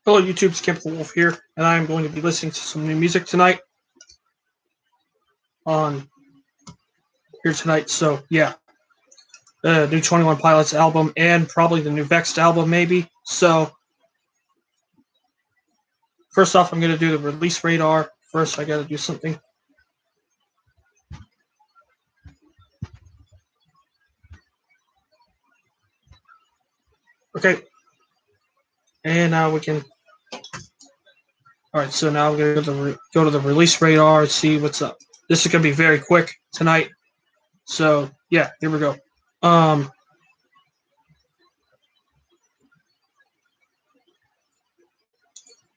Hello, YouTube. It's Camp the Wolf here, and I'm going to be listening to some new music tonight on here tonight. So, yeah, the new 21 Pilots album and probably the new Vexed album, maybe. So, first off, I'm going to do the release radar. First, I got to do something. Okay, and now we can. All right, so now I'm going to go to the release radar and see what's up. This is going to be very quick tonight. So, yeah, here we go.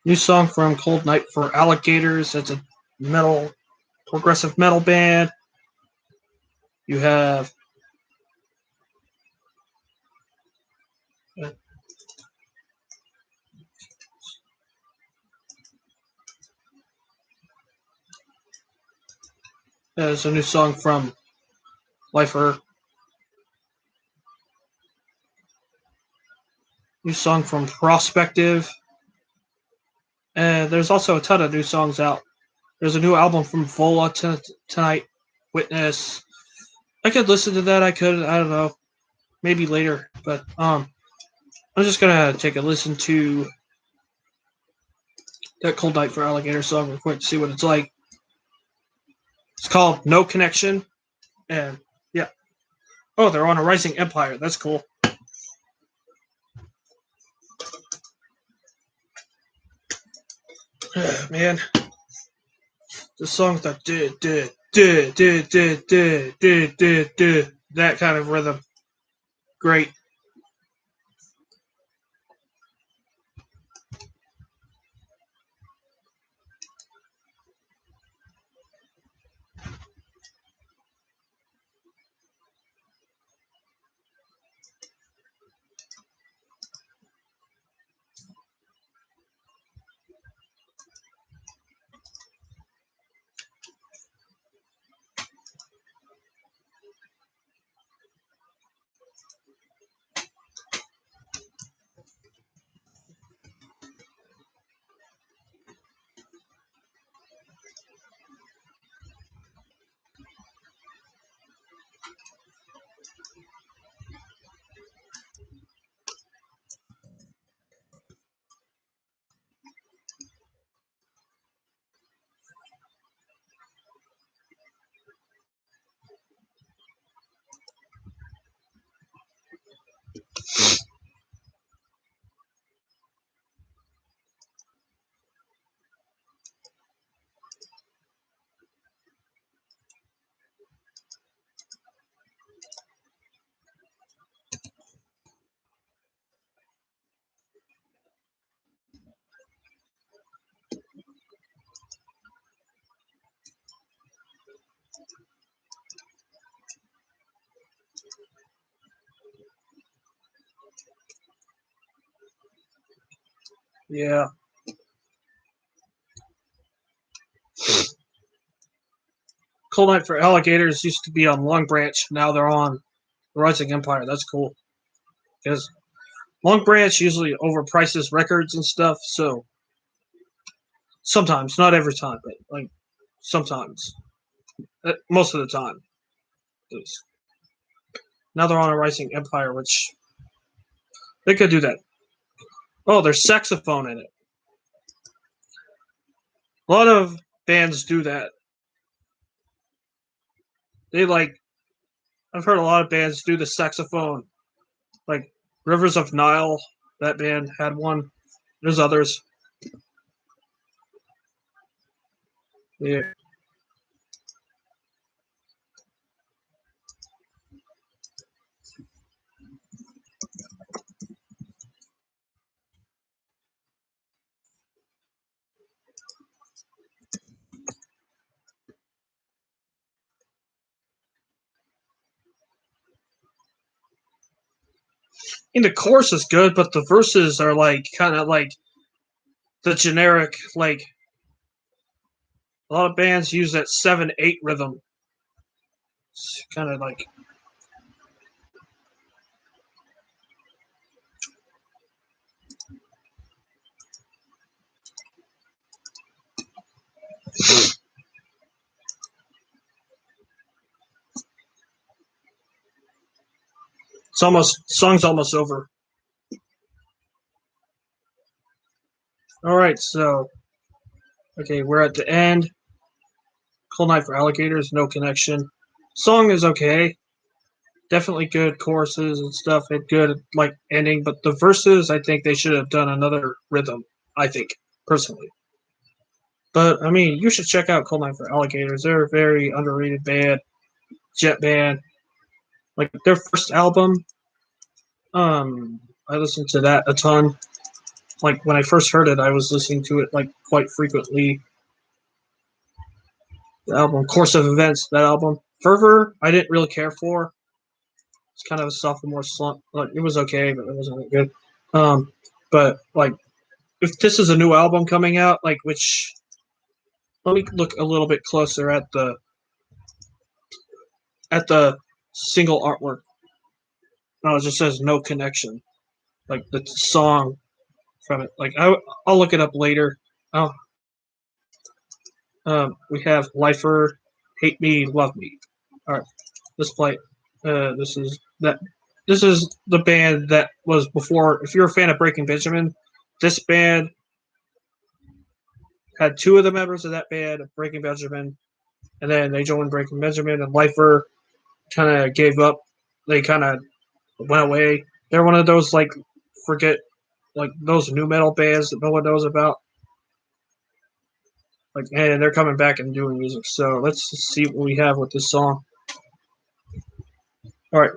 New song from Cold Night for Alligators. That's a progressive metal band. You have there's a new song from Lifer. New song from Prospective. And there's also a ton of new songs out. There's a new album from Vola tonight. Witness. I could listen to that. I don't know. Maybe later. But I'm just gonna take a listen to that Cold Night for Alligator song real quick to see what it's like. It's called No Connection. And yeah. Oh, they're on a rising empire. That's cool. Man. The songs that that kind of rhythm. Great. Yeah. Cold Night for Alligators used to be on Long Branch. Now they're on Rising Empire. That's cool. Because Long Branch usually overprices records and stuff. So sometimes, not every time, but like sometimes, most of the time. Now they're on a Rising Empire, which they could do that. Oh, there's saxophone in it. A lot of bands do that. They like. I've heard a lot of bands do the saxophone. Like Rivers of Nile, that band had one. There's others. Yeah. I mean, the chorus is good, but the verses are like kind of like the generic. Like a lot of bands use that 7/8 rhythm. It's kind of like Song's almost over. All right, so okay, we're at the end. Cold Night for Alligators, no connection. Song is okay. Definitely good choruses and stuff. Had good like ending, but the verses, I think they should have done another rhythm. I think personally. But I mean, you should check out Cold Night for Alligators. They're a very underrated band, jet band. Like their first album, I listened to that a ton. Like when I first heard it, I was listening to it like quite frequently. The album Course of Events, that album. Fervor, I didn't really care for. It's kind of a sophomore slump. Like it was okay, but it wasn't that good. But like if this is a new album coming out, like which let me look a little bit closer at the single artwork. No, it just says no connection. Like the song from it. Like I'll look it up later. Oh, we have Lifer, Hate Me, Love Me. All right, let's play. This is that. This is the band that was before. If you're a fan of Breaking Benjamin, this band had two of the members of that band, Breaking Benjamin, and then they joined Breaking Benjamin, and Lifer kind of gave up. They kind of went away. They're one of those like forget like those new metal bands that no one knows about. Like, and they're coming back and doing music. So let's see what we have with this song. All right.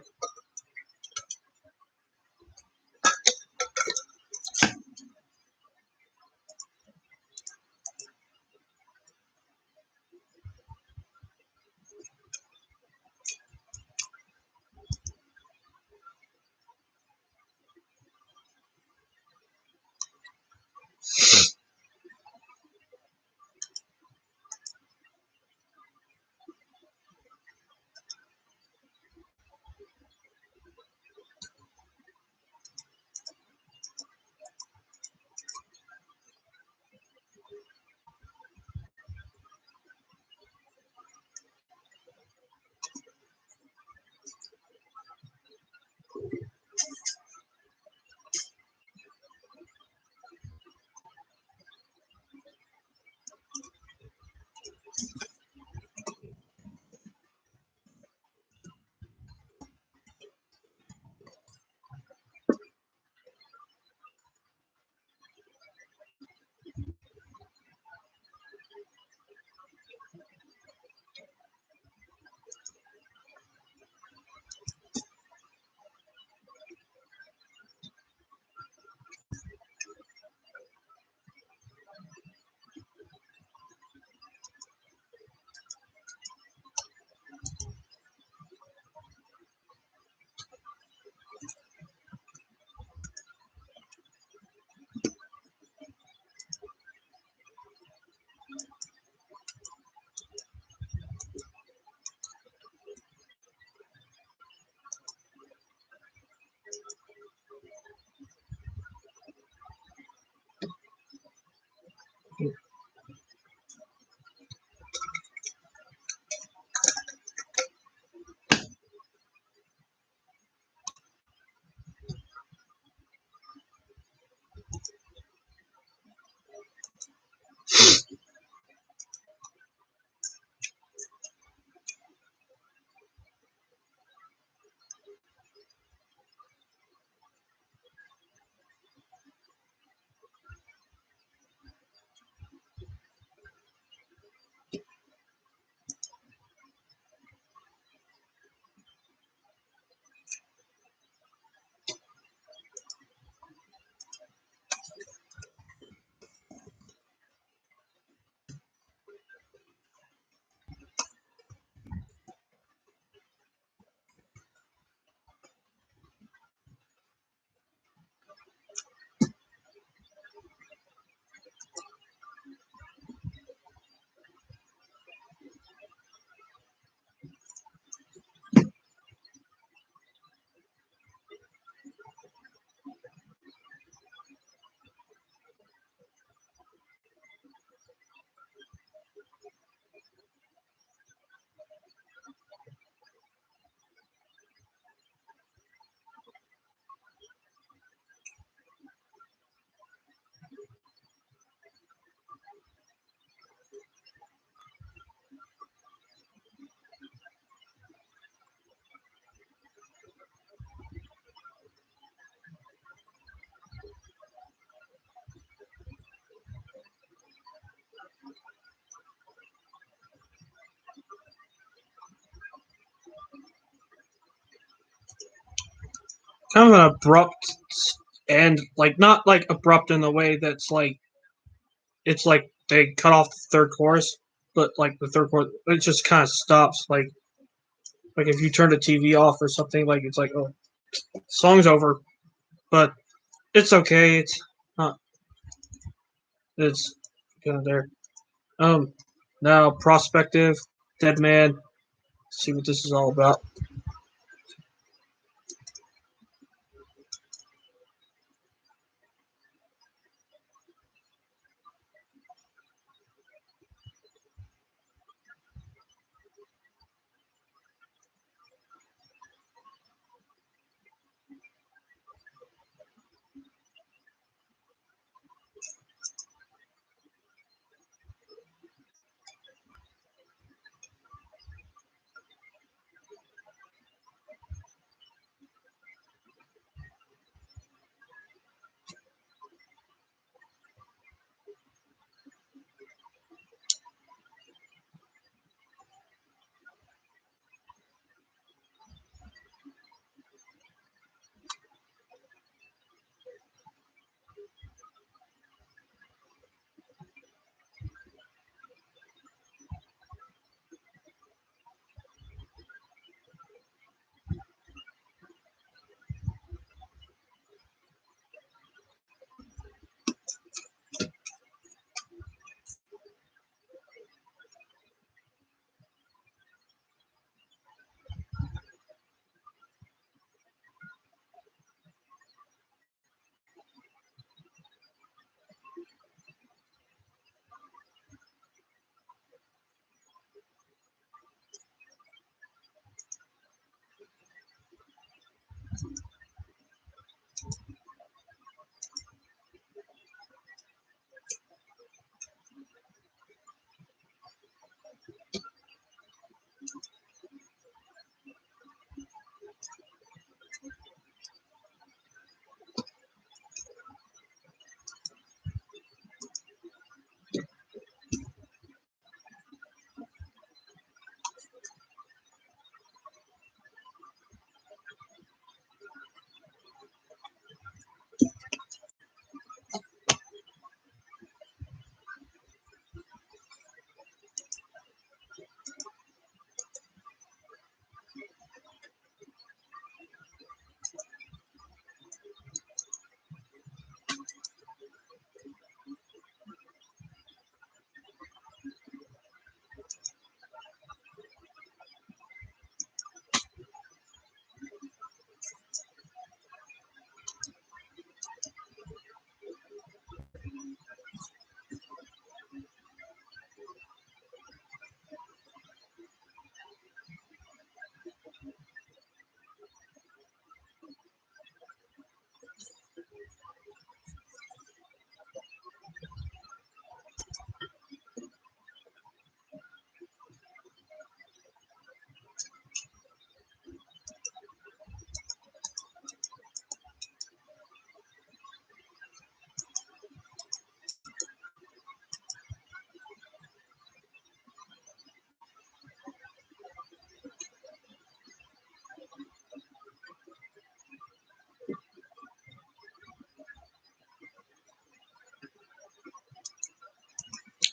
kind of an abrupt end, like not like abrupt in the way that's like it's like they cut off the third chorus, but like the third chorus, it just kind of stops. Like if you turn the TV off or something, like it's like, oh, song's over. But it's okay. It's not. It's kind of there. Um, Now prospective, dead man. See what this is all about.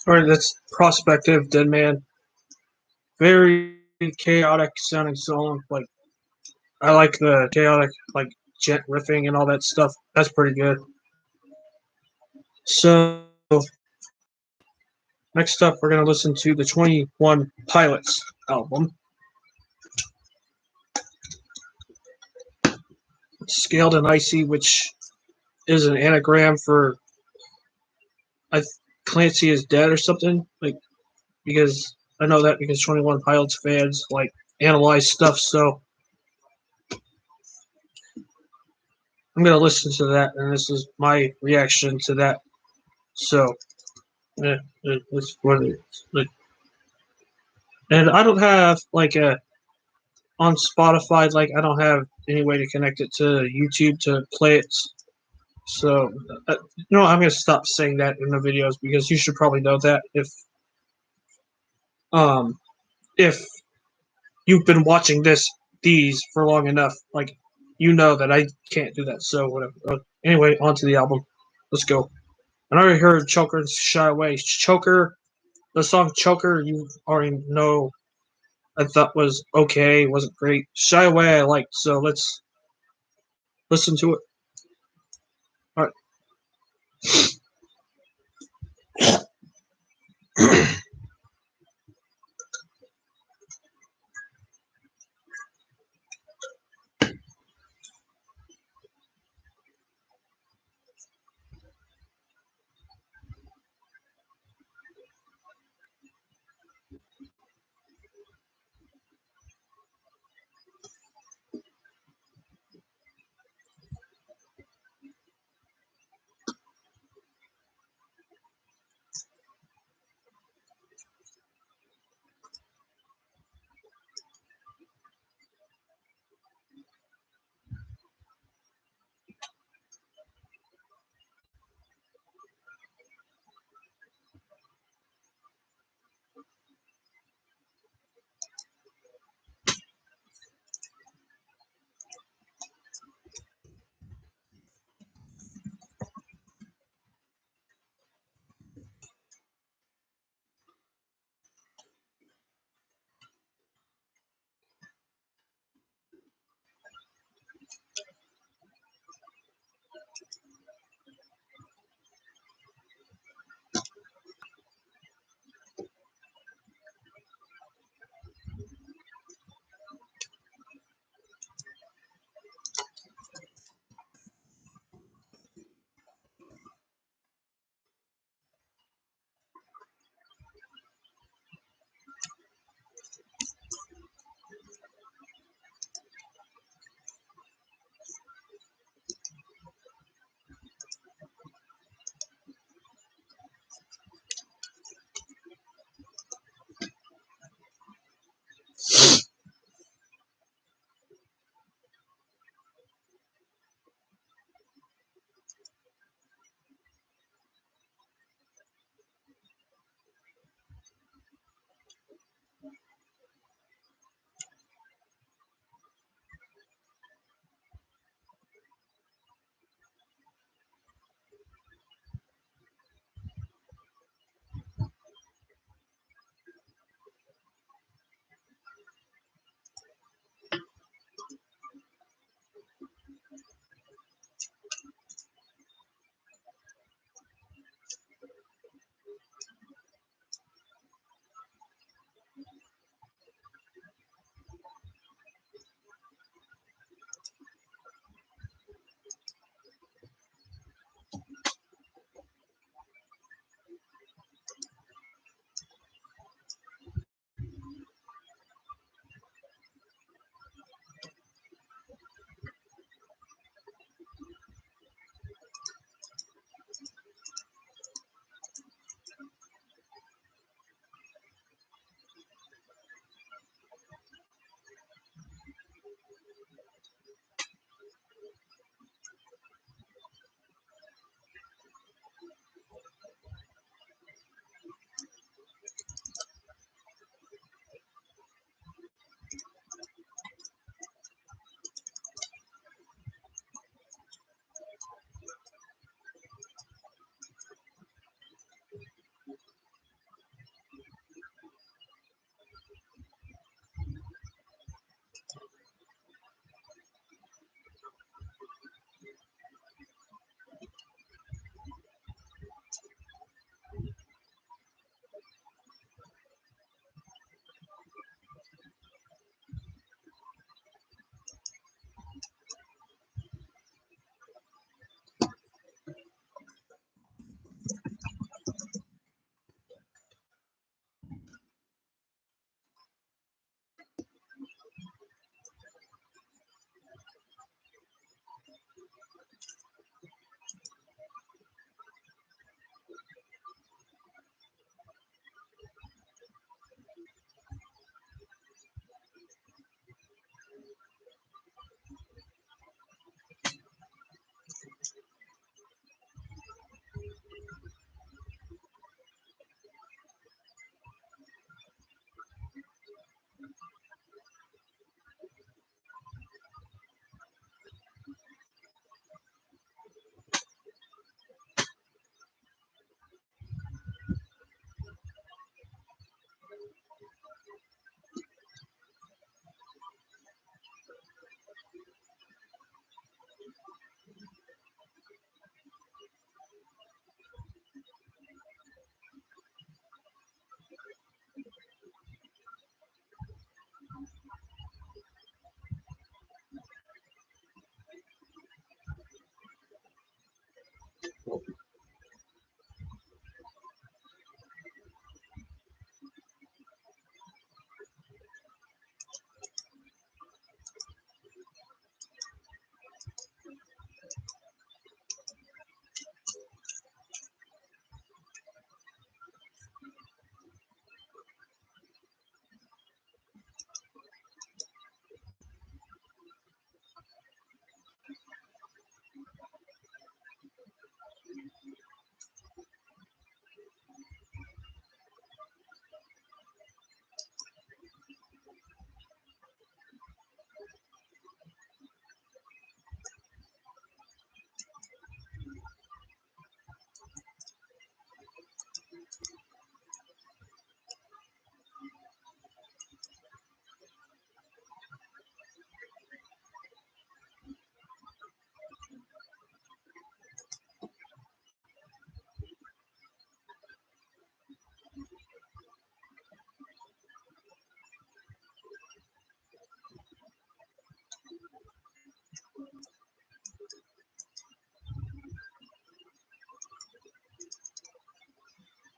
All right, that's prospective, dead man. Very chaotic sounding song. Like I like the chaotic, like jet riffing and all that stuff. That's pretty good. So next up, we're gonna listen to the 21 Pilots album, Scaled and Icy, which is an anagram for I Clancy is dead or something. Like because I know that because 21 Pilots fans like analyze stuff. So I'm gonna listen to that, and this is my reaction to that. So it's what it is. Like, and I don't have like a on Spotify. Like I don't have any way to connect it to YouTube to play it. So I'm gonna stop saying that in the videos because you should probably know that um if you've been watching these for long enough. Like you know that I can't do that. So whatever. Anyway, on to the album. Let's go. I already heard Choker's Shy Away. Choker, the song Choker, you already know I thought was okay, wasn't great. Shy Away I liked, so let's listen to it. Alright.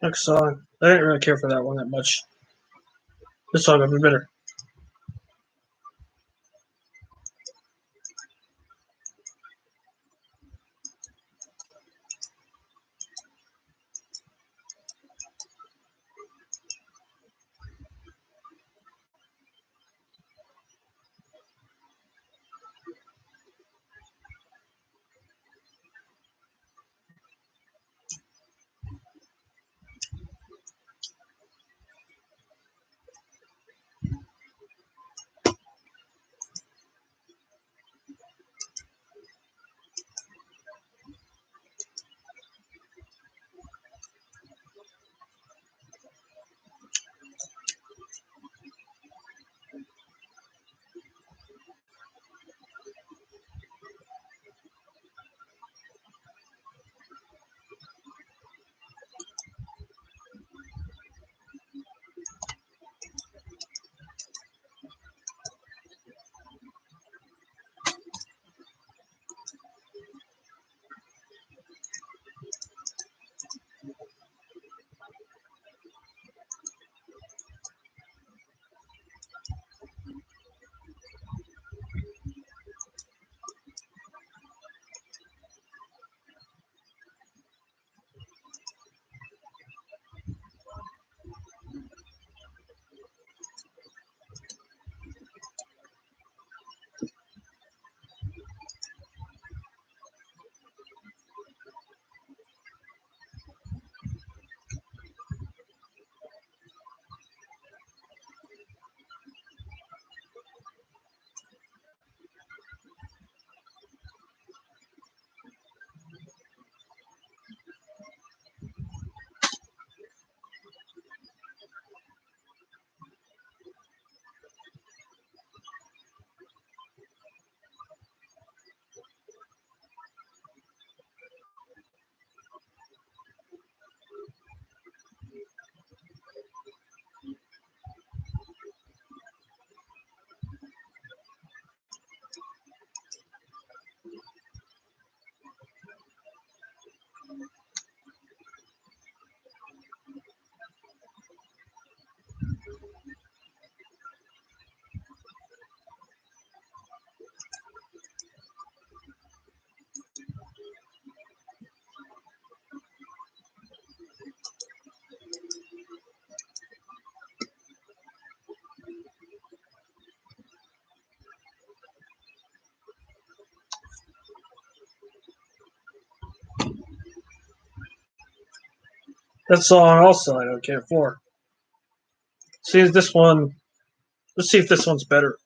Next song. I didn't really care for that one that much. This song would be better. That song also I don't care for. See this one. Let's see if this one's better.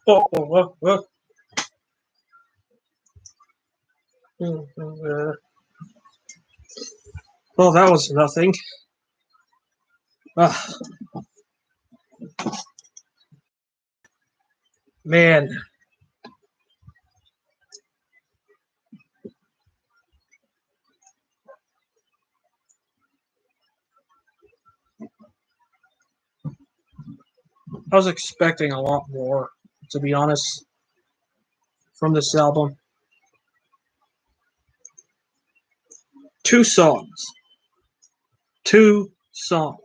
Oh, oh, oh, oh. Well, that was nothing. Ah, man, I was expecting a lot more, to be honest, from this album. two songs. Two songs.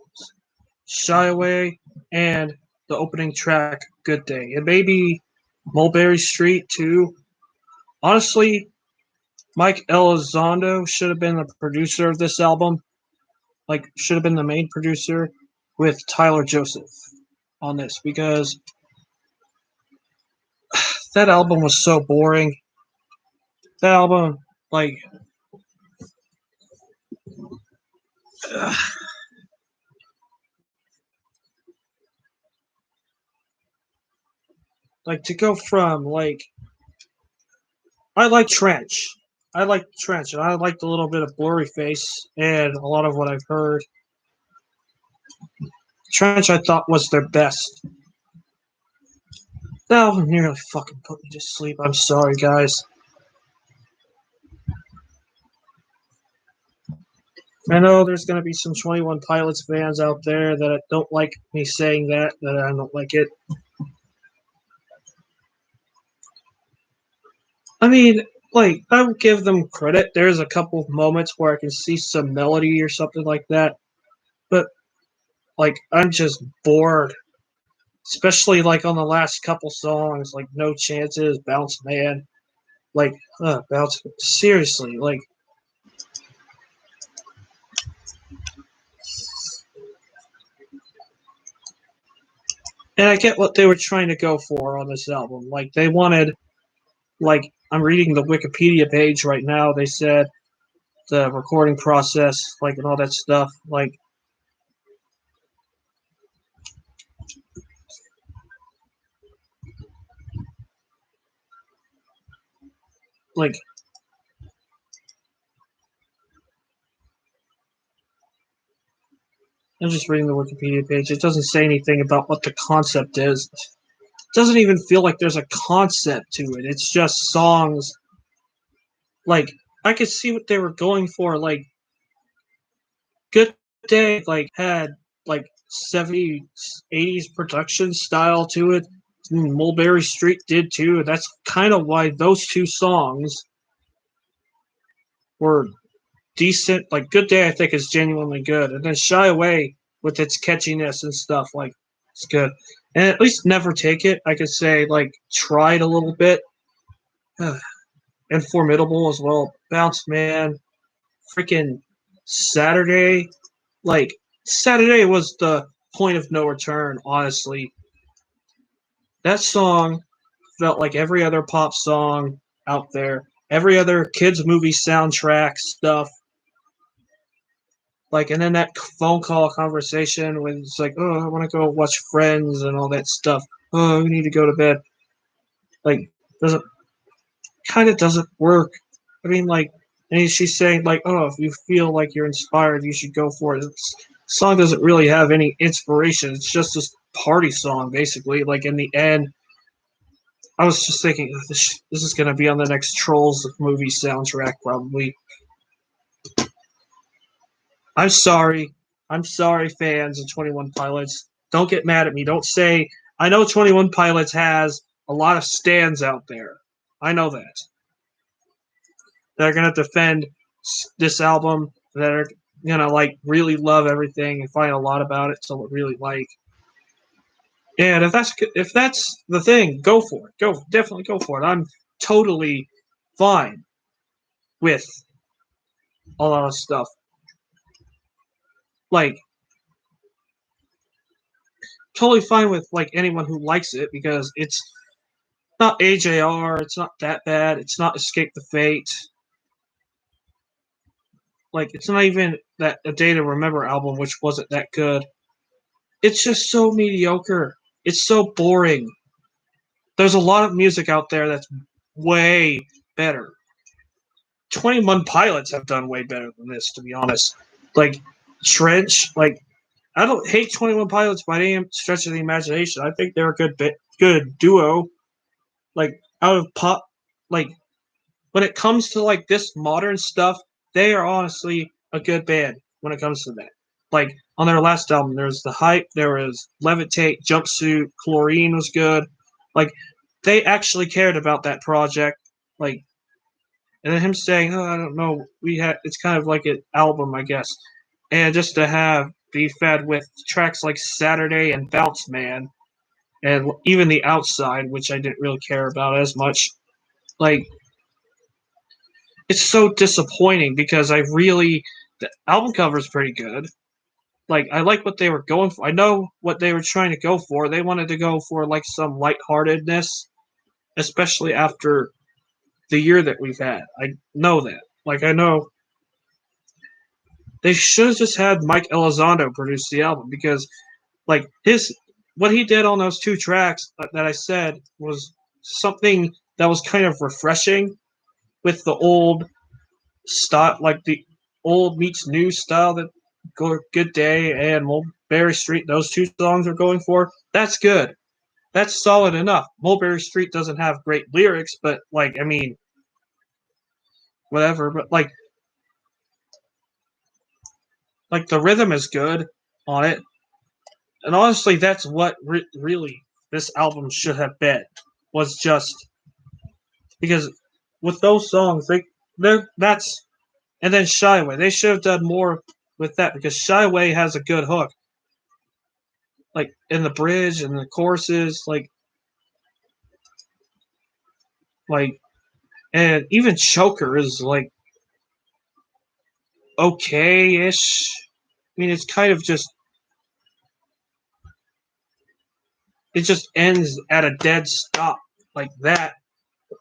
Shy Away and the opening track, Good Day. And maybe Mulberry Street too. Honestly, Mike Elizondo should have been the producer of this album. Like, should have been the main producer with Tyler Joseph on this because that album was so boring. That album, like, like to go from like I like Trench. I like Trench, and I liked a little bit of Blurry Face and a lot of what I've heard. Trench, I thought was their best. That album nearly fucking put me to sleep. I'm sorry, guys. I know there's going to be some 21 Pilots fans out there that don't like me saying that I don't like it. I mean, like, I will give them credit. There's a couple of moments where I can see some melody or something like that. But, like, I'm just bored. Especially, like, on the last couple songs, like, No Chances, Bounce Man. Like, Bounce. Seriously, like, and I get what they were trying to go for on this album. Like, they wanted, like, I'm reading the Wikipedia page right now. They said the recording process, like, and all that stuff. Like, I'm just reading the Wikipedia page. It doesn't say anything about what the concept is. It doesn't even feel like there's a concept to it. It's just songs. Like, I could see what they were going for. Like, Good Day, like, had, like, 70s, 80s production style to it. Mulberry Street did too. That's kind of why those two songs were decent. Like, Good Day, I think, is genuinely good. And then Shy Away, with its catchiness and stuff, like, it's good. And at least Never Take It, I could say, like, tried a little bit. And Formidable as well. Bounce Man, freaking Saturday. Like, Saturday was the point of no return, honestly. That song felt like every other pop song out there, every other kids' movie soundtrack stuff. Like, and then that phone call conversation when it's like, oh, I want to go watch Friends and all that stuff. Oh, we need to go to bed. Like, doesn't kind of doesn't work. I mean, like, and she's saying like, oh, if you feel like you're inspired, you should go for it. This song doesn't really have any inspiration. It's just this party song, basically. Like, in the end, I was just thinking, oh, this is going to be on the next Trolls movie soundtrack, probably. I'm sorry. I'm sorry, fans of 21 Pilots. Don't get mad at me. Don't say, I know 21 Pilots has a lot of stands out there. I know that. That are going to defend this album, that are going to, like, really love everything and find a lot about it to really like. And if that's the thing, go for it. Definitely go for it. I'm totally fine with a lot of stuff. Like, totally fine with, like, anyone who likes it because it's not AJR, it's not that bad, it's not Escape the Fate. Like, it's not even that A Day to Remember album, which wasn't that good. It's just so mediocre. It's so boring. There's a lot of music out there that's way better. 21 Pilots have done way better than this, to be honest. Like, Trench, like, I don't hate 21 Pilots by any stretch of the imagination. I think they're a good duo. Like, out of pop, like, when it comes to, like, this modern stuff, they are honestly a good band when it comes to that. Like, on their last album, there's The Hype, there was Levitate, Jumpsuit, Chlorine was good. Like, they actually cared about that project. Like, and then him saying, "Oh, I don't know, we had it's kind of like an album, I guess," and just to have be fed with tracks like Saturday and Bounce Man, and even The Outside, which I didn't really care about as much. Like, it's so disappointing because the album cover is pretty good. Like, I like what they were going for. I know what they were trying to go for. They wanted to go for like some lightheartedness, especially after the year that we've had. I know that. Like, I know they should have just had Mike Elizondo produce the album because, like, what he did on those two tracks that I said was something that was kind of refreshing with the old style, like the old meets new style that Good Day and Mulberry Street, those two songs are going for. That's good. That's solid enough. Mulberry Street doesn't have great lyrics, but like, I mean, whatever. But like the rhythm is good on it, and honestly, that's what really this album should have been. Was just because with those songs, that's and then Shy Away. They should have done more with that because Shy Away has a good hook, like in the bridge and the choruses, like, and even Choker is like okay-ish. I mean, it's kind of just it just ends at a dead stop like that.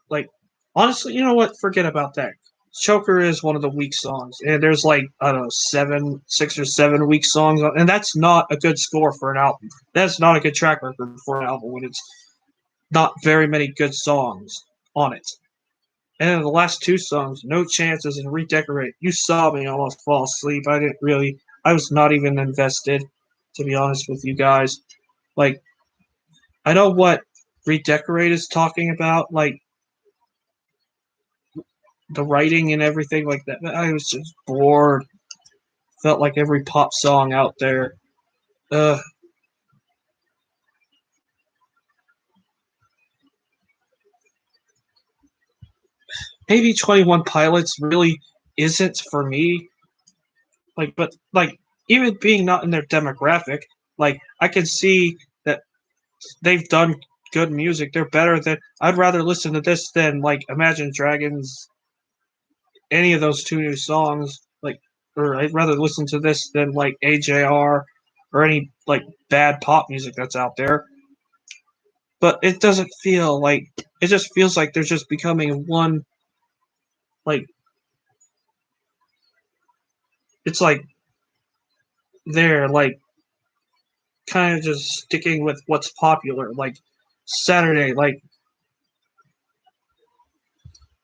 Like, honestly, you know what? Forget about that. Choker is one of the weak songs, and there's like I don't know 6 or 7 weak songs, and that's not a good score for an album. That's not a good track record for an album when it's not very many good songs on it. And then the last two songs, No Chances and Redecorate. You saw me almost fall asleep. I didn't really. I was not even invested, to be honest with you guys. Like, I know what Redecorate is talking about, like the writing and everything like that. I was just bored. Felt like every pop song out there. Uh, maybe 21 Pilots really isn't for me. Like, but like even being not in their demographic, like I can see that they've done good music. They're better than I'd rather listen to this than like Imagine Dragons, any of those two new songs. Like, or I'd rather listen to this than like AJR or any like bad pop music that's out there. But it doesn't feel like it just feels like they're just becoming one. Like, it's like they're like kind of just sticking with what's popular. Like Saturday, like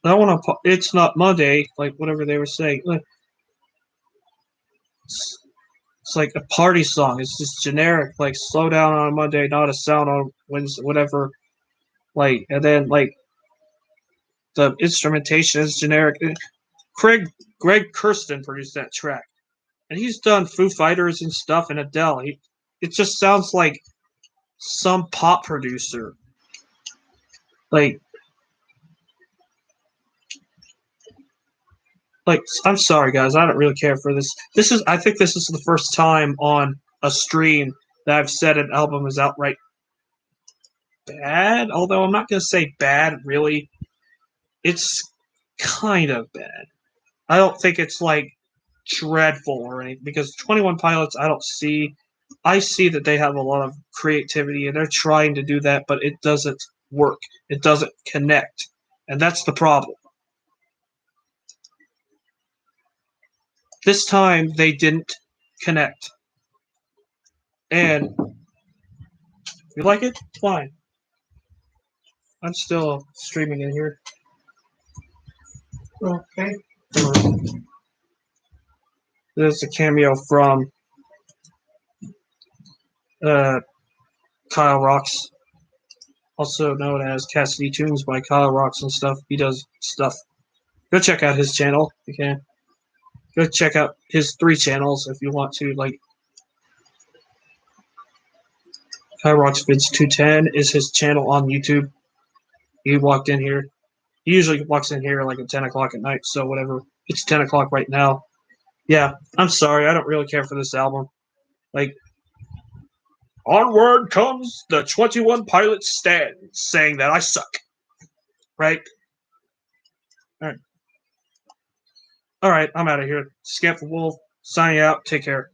I want to. It's not Monday, like whatever they were saying. It's like a party song. It's just generic, like slow down on a Monday, not a sound on Wednesday, whatever. Like, and then like the instrumentation is generic. Greg Kurstin produced that track, and he's done Foo Fighters and stuff and Adele. It just sounds like some pop producer. Like, I'm sorry guys, I don't really care for this. I think this is the first time on a stream that I've said an album is outright bad. Although I'm not gonna say bad really. It's kind of bad. I don't think it's like dreadful or anything because 21 Pilots I see that they have a lot of creativity and they're trying to do that, but it doesn't work. It doesn't connect. And that's the problem. This time they didn't connect. And if you like it, fine. I'm still streaming in here. Okay. There's a cameo from uh, Kyle Rocks, also known as Cassidy Tunes by Kyle Rocks and stuff. He does stuff. Go check out his channel if you can. Go check out his 3 channels if you want to. Like, Kyle Rocks Vids 210 is his channel on YouTube. He walked in here. He usually walks in here like at 10 o'clock at night, so whatever. It's 10 o'clock right now. Yeah, I'm sorry. I don't really care for this album. Like, onward comes the 21 Pilots stand saying that I suck. Right? All right. All right, I'm out of here. Scamp the Wolf, signing out. Take care.